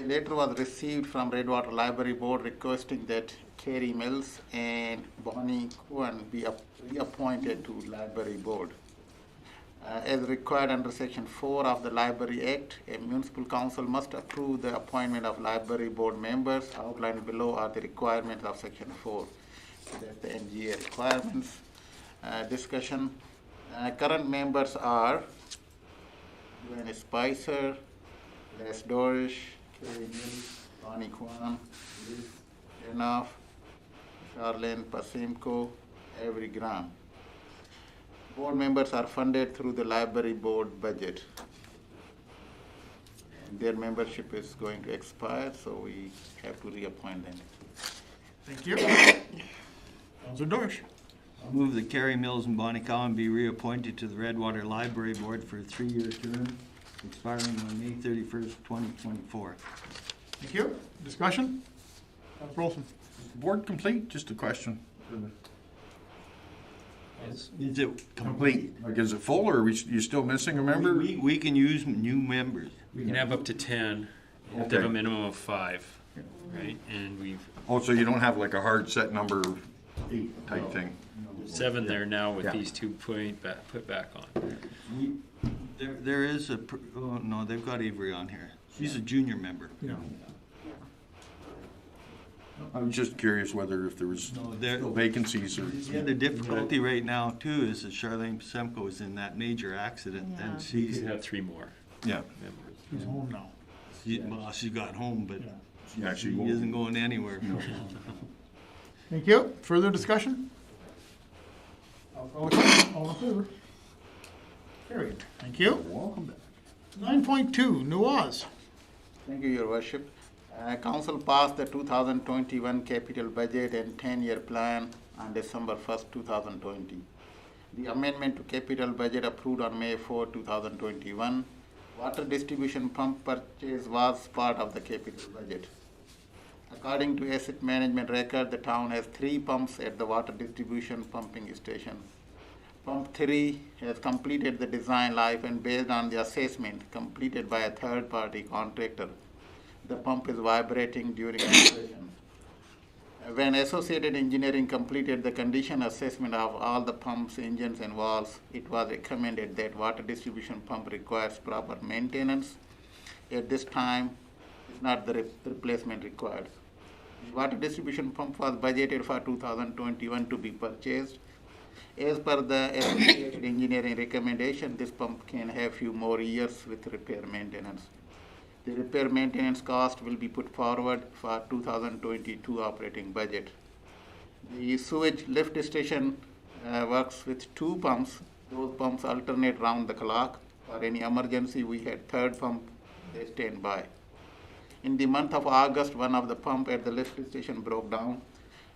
A letter was received from Redwater Library Board requesting that Carrie Mills and Bonnie Cohen be reappointed to Library Board. As required under Section 4 of the Library Act, a municipal council must approve the appointment of library board members. Outlined below are the requirements of Section 4. That's the NGA requirements. Discussion. Current members are Gwen Spicer, Les Dorish, Kerry Mills, Bonnie Kwan, Liz Enoff, Charlene Pasimko, Avery Graham. Board members are funded through the library board budget. Their membership is going to expire, so we have to reappoint them. Thank you. Councilor Dorsch. I'll move that Carrie Mills and Bonnie Cowan be reappointed to the Redwater Library Board for a 3-year term, expiring on May 31st, 2024. Thank you. Discussion? Councilor Olson. Is the board complete? Just a question. Is it complete? Like, is it full, or are you still missing a member? We can use new members. We can have up to 10. You have to have a minimum of 5, right? And we've Oh, so you don't have like a hard set number 8 type thing? 7 there now with Yeah. these 2 put back on. There is a, oh no, they've got Avery on here. She's a junior member. Yeah. I'm just curious whether if there was still vacancies or. Yeah, the difficulty right now too is that Charlene Pasemko is in that major accident, and We she's can have 3 more Yeah. members. He's home now. she got home, but Yeah, she isn't going anywhere. Thank you. Further discussion? I'll call the question. All in favor? Carried. Thank you. Welcome back. 9.2, New Oz. Thank you, Your Worship. Council passed the 2021 capital budget and 10-year plan on December 1st, 2020. The amendment to capital budget approved on May 4, 2021. Water distribution pump purchase was part of the capital budget. According to asset management record, the town has 3 pumps at the water distribution pumping station. Pump 3 has completed the design life, and based on the assessment completed by a third-party contractor, the pump is vibrating during operation. When Associated Engineering completed the condition assessment of all the pumps, engines, and valves, it was recommended that water distribution pump requires proper maintenance. At this time, it's not the replacement required. The water distribution pump was budgeted for 2021 to be purchased. As per the Associated Engineering recommendation, this pump can have few more years with repair maintenance. The repair maintenance cost will be put forward for 2022 operating budget. The sewage lift station works with 2 pumps. Those pumps alternate round the clock. For any emergency, we had 3rd pump, they stand by. In the month of August, one of the pump at the lift station broke down.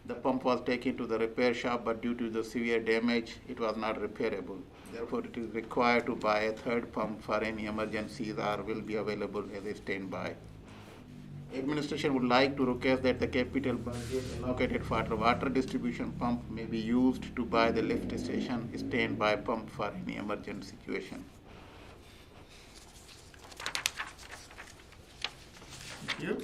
The pump was taken to the repair shop, but due to the severe damage, it was not repairable. Therefore, it is required to buy a 3rd pump for any emergencies, or will be available as a standby. Administration would like to request that the capital budget allocated for the water distribution pump may be used to buy the lift station standby pump for any emergency situation. Thank you.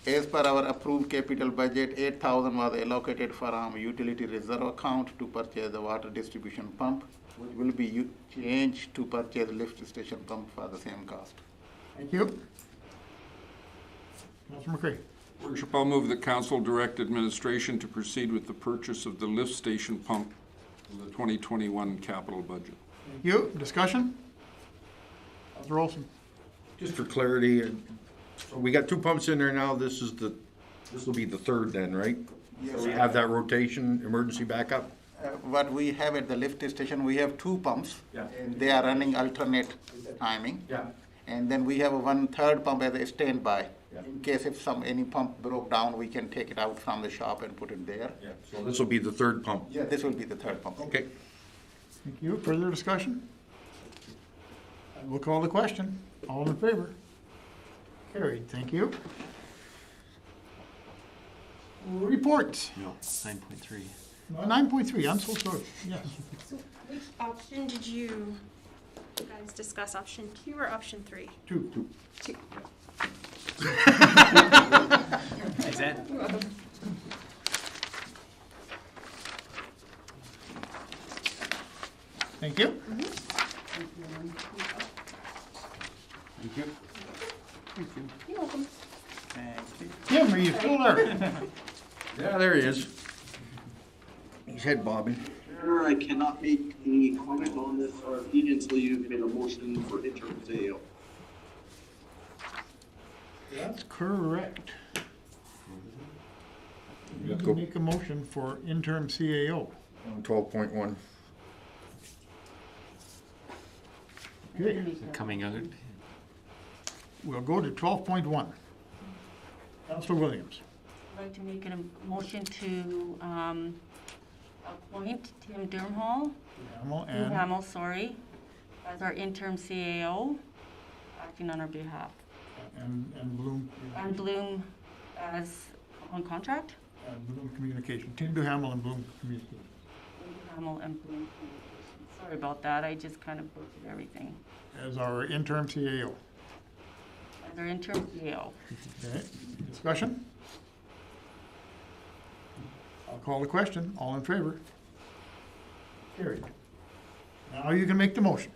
As per our approved capital budget, 8,000 was allocated for our utility reserve account to purchase the water distribution pump, which will be changed to purchase lift station pump for the same cost. Thank you. Councilor McCray. Worship, I'll move that council direct administration to proceed with the purchase of the lift station pump in the 2021 capital budget. Thank you. Discussion? Councilor Olson. Just for clarity, so we got 2 pumps in there now. This will be the 3rd then, right? Yes. So we have that rotation, emergency backup? What we have at the lift station, we have 2 pumps. Yeah. And they are running alternate timing. Yeah. And then we have a 1/3 pump as a standby. Yeah. In case if any pump broke down, we can take it out from the shop and put it there. Yeah. So this will be the 3rd pump? Yeah, this will be the 3rd pump. Okay. Thank you. Further discussion? We'll call the question. All in favor? Carried. Thank you. Reports. No, 9.3. 9.3, I'm so sorry. Yes. So which option did you guys discuss, option 2 or option 3? 2. 2. Is that? Thank you. Thank you. You're welcome. Tim, are you still there? Yeah, there he is. He's head bobbing. Sure, I cannot make any comment on this RFP until you've made a motion for interim CEO. That's correct. You Go. can make a motion for interim CAO. On 12.1. Okay, Coming out. we'll go to 12.1. Councilor Williams. I'd like to make a motion to appoint Tim Durham, as our interim CAO, acting on our behalf. And Bloom. And Bloom as on contract? And Bloom Communication. Tim Duhamel and Bloom Communication. Duhamel and Bloom Communications. Sorry about that, I just kind of butchered everything. As our interim CAO. As our interim CAO. Okay, discussion? I'll call the question. All in favor? Carried. Now you can make the motion.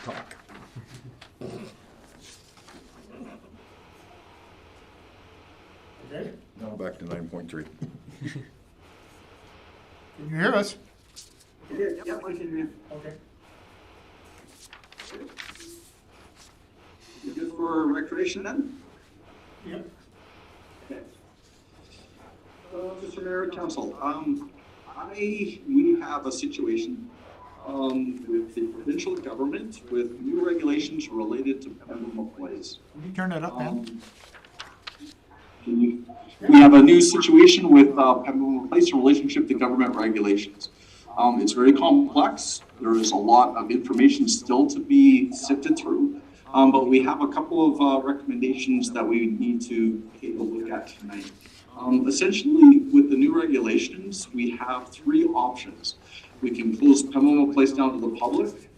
Talk. Okay, Now back to 9.3. can you hear us? Yep, I can hear you. Okay. You good for recreation then? Yep. Okay. Mr. Mayor, Council, we have a situation with the provincial government with new regulations related to Pembroke Place. Can you turn that up, man? We have a new situation with Pembroke Place in relationship to government regulations. It's very complex. There is a lot of information still to be sifted through, but we have a couple of recommendations that we need to take a look at tonight. Essentially, with the new regulations, we have three options. We can close Pembroke Place down to the public.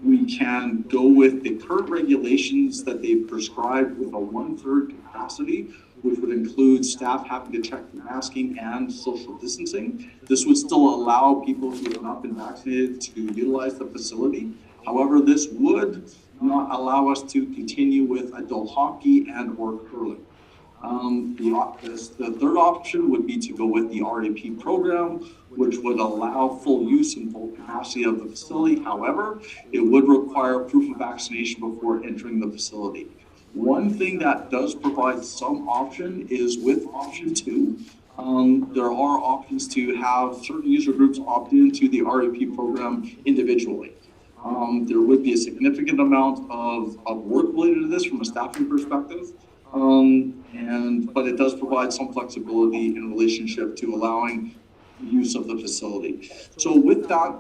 We can go with the current regulations that they've prescribed with a 1/3 capacity, which would include staff having to check the masking and social distancing. This would still allow people who have not been vaccinated to utilize the facility. However, this would not allow us to continue with adult hockey and or curling. The third option would be to go with the RAP program, which would allow full use and full capacity of the facility. However, it would require proof of vaccination before entering the facility. One thing that does provide some option is with option 2, there are options to have certain user groups opt into the RAP program individually. There would be a significant amount of work related to this from a staffing perspective. But it does provide some flexibility in relationship to allowing use of the facility. So with that,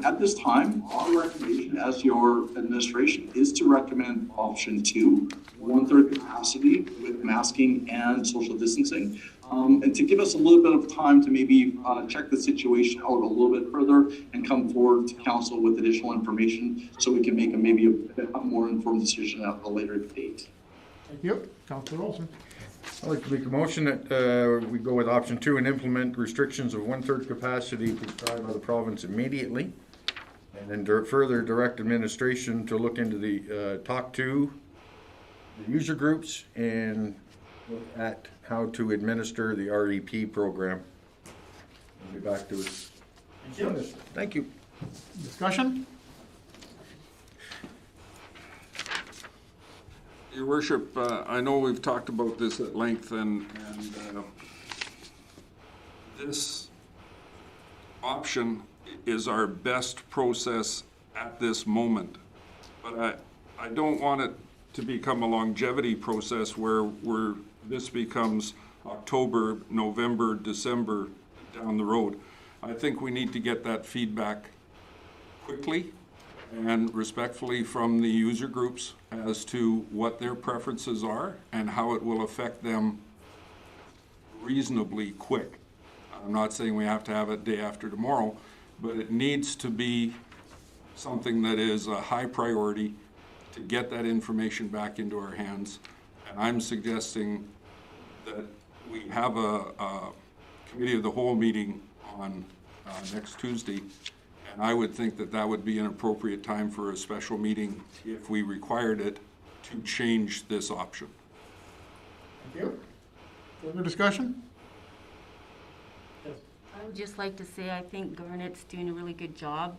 at this time, our recommendation as your administration is to recommend option 2, 1/3 capacity with masking and social distancing. And to give us a little bit of time to maybe check the situation out a little bit further and come forward to council with additional information so we can make maybe a more informed decision at a later date. Thank you. Councilor Olson. I'd like to make a motion that we go with option 2 and implement restrictions of 1/3 capacity prescribed by the province immediately. And then further direct administration to look into the talk to the user groups and look at how to administer the REP program. I'll get back to it. Thank you. Thank you. Discussion? Your Worship, I know we've talked about this at length, and this option is our best process at this moment. But I don't want it to become a longevity process where this becomes October, November, December down the road. I think we need to get that feedback quickly and respectfully from the user groups as to what their preferences are and how it will affect them reasonably quick. I'm not saying we have to have it day after tomorrow, but it needs to be something that is a high priority to get that information back into our hands. And I'm suggesting that we have a committee of the whole meeting on next Tuesday. And I would think that that would be an appropriate time for a special meeting if we required it to change this option. Thank you. Further discussion? I would just like to say I think Garnett's doing a really good job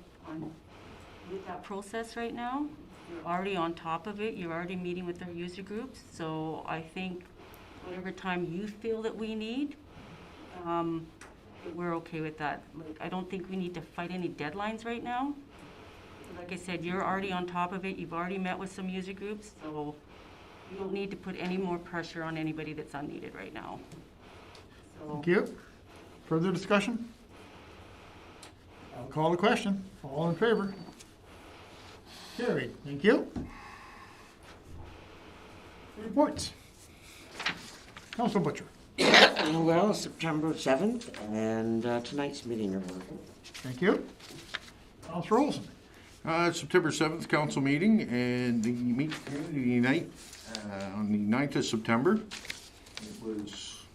with that process right now. You're already on top of it. You're already meeting with our user groups. So I think whatever time you feel that we need, we're okay with that. Like, I don't think we need to fight any deadlines right now. Like I said, you're already on top of it. You've already met with some user groups, so you don't need to put any more pressure on anybody that's unneeded right now. So, Thank you. Further discussion? I'll call the question. All in favor? Carried. Thank you. Reports. Council Butcher. Well, September 7th and tonight's meeting are working. Thank you. Councilor Olson. September 7th council meeting and the meet community night on the 9th of September. It was,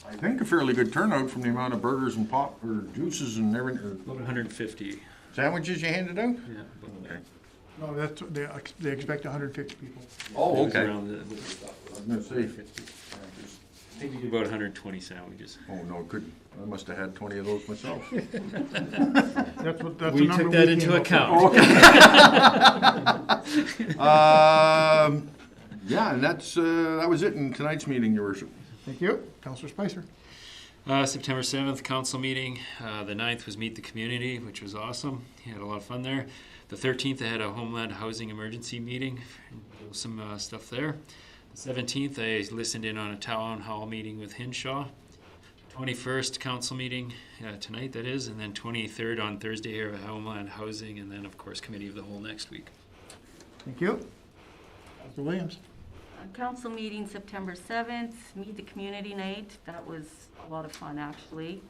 I think, a fairly good turnout from the amount of burgers and pop or juices and everything. About 150. Sandwiches you handed out? Yeah. Okay. No, that's, they expect 150 people. Oh, It was okay. around I was gonna say. I think we did about 120 sandwiches. Oh, no, couldn't. I must have had 20 of those myself. That's what, that's the We number took that we into came up account. Yeah, and that was it in tonight's meeting, Your Worship. with. Thank you. Councilor Spicer. September 7th, council meeting. The 9th was Meet the Community, which was awesome. Had a lot of fun there. The 13th, I had a Homeland Housing Emergency meeting. Some stuff there. The 17th, I listened in on a town hall meeting with Hinshaw. 21st, council meeting tonight, that is. And then 23rd on Thursday here at Homeland Housing. And then, of course, Committee of the Whole next week. Thank you. Councilor Williams. council meeting September 7th, Meet the Community Night. That was a lot of fun, actually.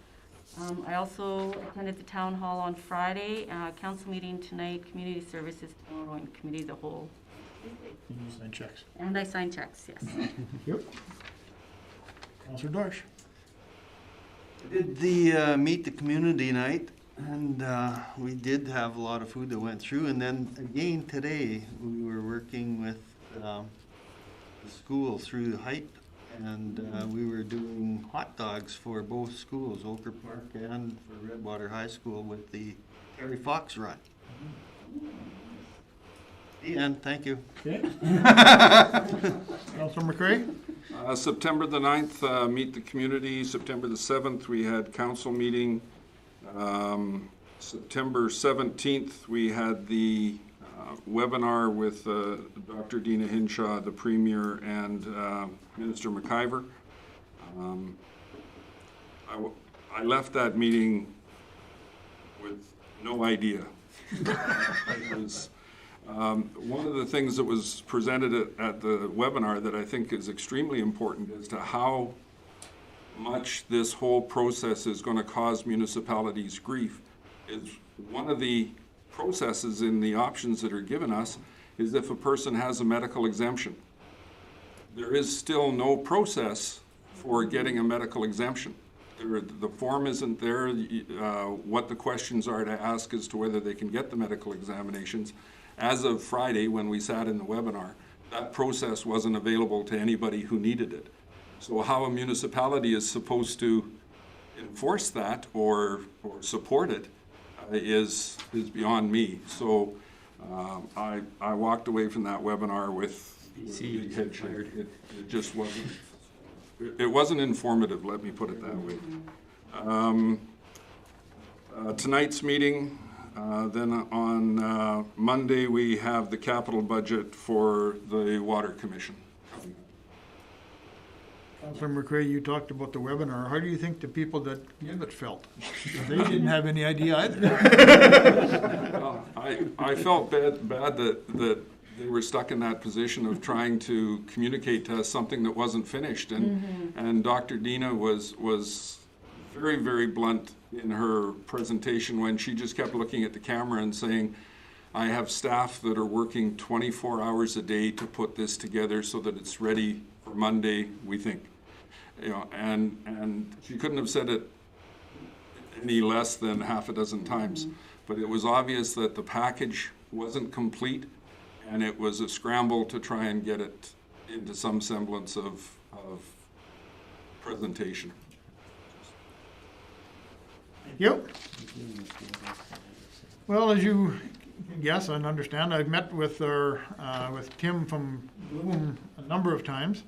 I also attended the town hall on Friday, council meeting tonight, community services tomorrow, and committee of the whole. You sign checks. And I signed checks, yes. Yep. Councilor Dorsch. Did the Meet the Community night, and we did have a lot of food that went through. And then again today, we were working with the school through Hype, and we were doing hot dogs for both schools, Oker Park and for Redwater High School, with the Harry Fox Run. The end. Thank you. Okay. Councilor McCray. September the 9th, Meet the Community. September the 7th, we had council meeting. September 17th, we had the webinar with Dr. Dina Hinshaw, the Premier, and Minister McIver. I left that meeting with no idea. It was, one of the things that was presented at the webinar that I think is extremely important as to how much this whole process is going to cause municipalities grief is one of the processes in the options that are given us is if a person has a medical exemption. There is still no process for getting a medical exemption. The form isn't there. What the questions are to ask as to whether they can get the medical examinations. As of Friday, when we sat in the webinar, that process wasn't available to anybody who needed it. So how a municipality is supposed to enforce that or support it is beyond me. So I walked away from that webinar with the head shake. It just wasn't. It wasn't informative. Let me put it that way. Tonight's meeting. Then on Monday we have the capital budget for the Water Commission. Councilor McCray, you talked about the webinar. How do you think the people that give it felt? They didn't have any idea either. I felt bad that they were stuck in that position of trying to communicate to us something that wasn't finished. And Dr. Dina was very, very blunt in her presentation when she just kept looking at the camera and saying, I have staff that are working 24 hours a day to put this together so that it's ready for Monday, we think. You know, and she couldn't have said it any less than half a dozen times. But it was obvious that the package wasn't complete, and it was a scramble to try and get it into some semblance of presentation. Thank you. Well, as you can guess and understand, I've met with with Tim from Bloom a number of times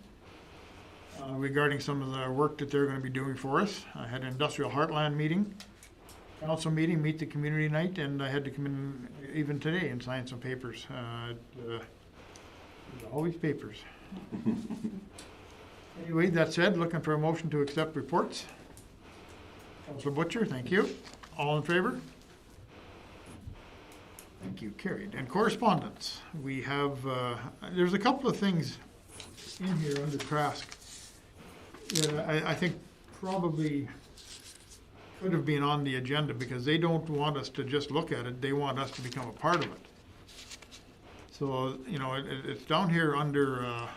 regarding some of the work that they're going to be doing for us. I had an Industrial Heartland meeting, council meeting, meet the community night, and I had to come in even today and sign some papers. There's always papers. Anyway, that said, looking for a motion to accept reports. Councilor Butcher, thank you. All in favor? Thank you, carried. And correspondence, we have, there's a couple of things in here under Trask that I think probably could have been on the agenda, because they don't want us to just look at it, they want us to become a part of it. So, you know, it's down here under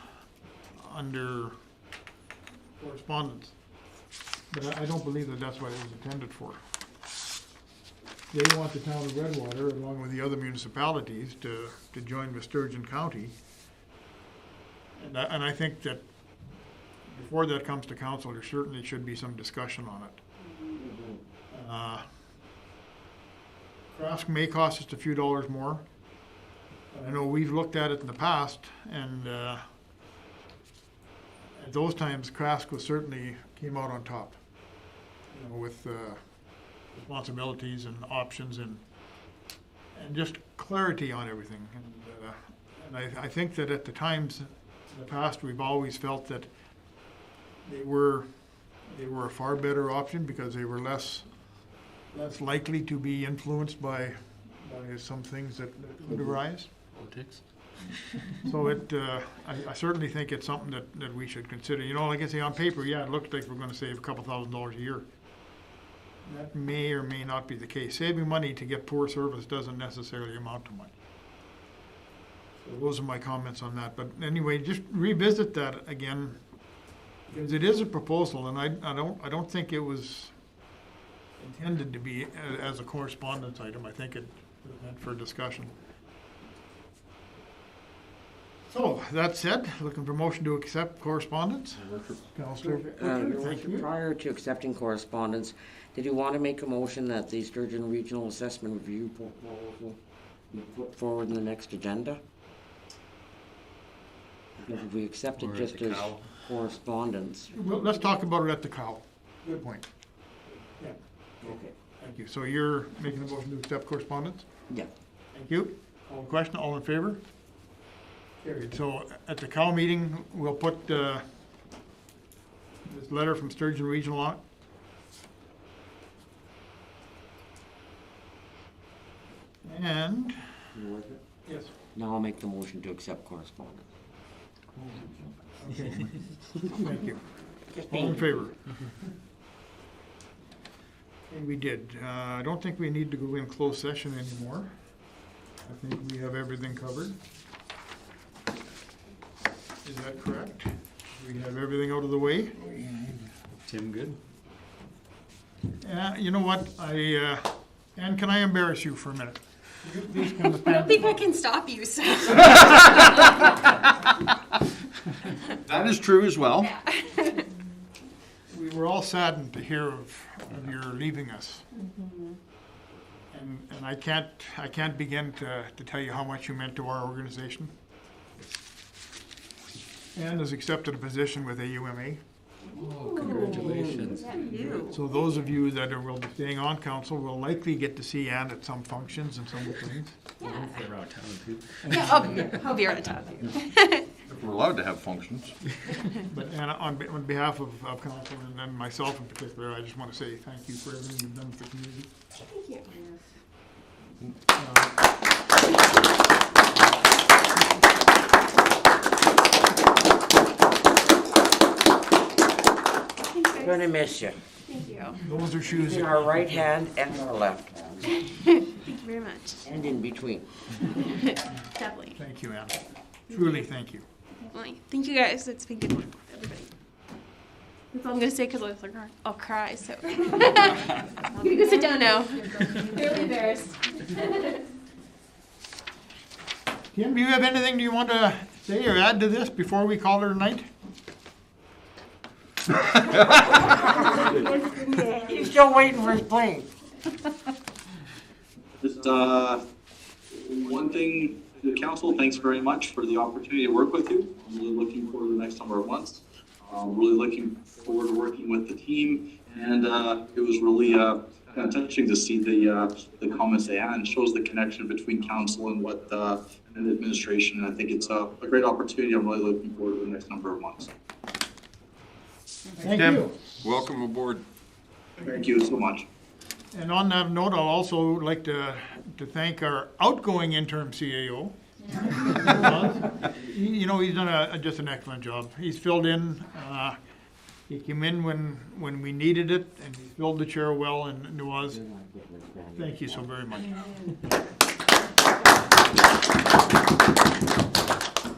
correspondence, but I don't believe that that's what it was intended for. They want the town of Redwater, along with the other municipalities, to join with Sturgeon County. And I think that before that comes to council, there certainly should be some discussion on it. Trask may cost us a few dollars more. I know we've looked at it in the past, and at those times, Trask was certainly came out on top, you know, with responsibilities and options and just clarity on everything. And I think that at the times in the past, we've always felt that they were a far better option because they were less likely to be influenced by some things that could arise. Politics. So I certainly think it's something that we should consider. You know, like I say, on paper, yeah, it looks like we're gonna save a couple $1,000s a year. That may or may not be the case. Saving money to get poor service doesn't necessarily amount to much. So those are my comments on that. But anyway, just revisit that again, because it is a proposal, and I don't think it was intended to be as a correspondence item. I think it was meant for discussion. So, that said, looking for motion to accept correspondence. Councillor, thank you. Prior to accepting correspondence, did you want to make a motion that the Sturgeon Regional Assessment Review proposal be put forward in the next agenda? Because if we accept it just as correspondence. Well, let's talk about it at the cow. Good point. Yeah, Okay. thank you. So you're making a motion to accept correspondence? Yeah. Thank you. All question, all in favor? Carried. So at the cow meeting, we'll put this letter from Sturgeon Regional on it. And, You with it? yes. Now I'll make the motion to accept correspondence. Okay. Thank you. All in favor? Okay, we did. I don't think we need to go in closed session anymore. I think we have everything covered. Is that correct? We have everything out of the way? Tim, good? You know what, Ann, can I embarrass you for a minute? Will you please come I don't stand? think I can stop you, so. That is true as well. We were all saddened to hear of your leaving us. And I can't begin to tell you how much you meant to our organization. Ann has accepted a position with AUMA. Oh, congratulations. Yeah, you. So those of you that will be staying on council will likely get to see Ann at some functions and some things. Yeah. Hopefully around town too. Yeah, I'll be right on you. If we're allowed to have functions. But Ann, on behalf of council and then myself in particular, I just want to say thank you for everything you've done for the community. Thank you. Thanks, I'm guys. gonna miss you. Thank you. Those are shoes. In our right hand and our left hand. Thank you very much. and in between. Definitely. Thank you, Ann. Truly, thank you. Definitely. Thank you guys. It's been good work with everybody. That's all I'm gonna say because I'll cry. So you can go sit down now. Really embarrassed. Kim, do you have anything you want to say or add to this before we call her a night? He's still waiting for his plane. Just, one thing to the council, thanks very much for the opportunity to work with you. I'm really looking forward to the next number of months. Really looking forward to working with the team, and it was really kind of touching to see the comments they had, and shows the connection between council and what and the administration. And I think it's a great opportunity. I'm really looking forward to the next number of months. Thank Tim. you. Welcome aboard. Thank you so much. And on that note, I'll also like to thank our outgoing interim CAO. You know, he's done just an excellent job. He's filled in. He came in when we needed it, and he filled the chair well, and it was. Thank you so very much.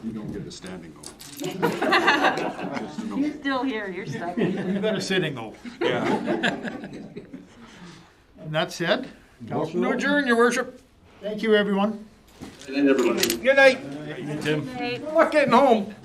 You don't get a standing ovation. You're still here, you're stuck. You got a sitting though. Yeah. And that said, Motion to adjourn, your worship. thank you, everyone. And everybody. Good night. Tim. We're not getting home.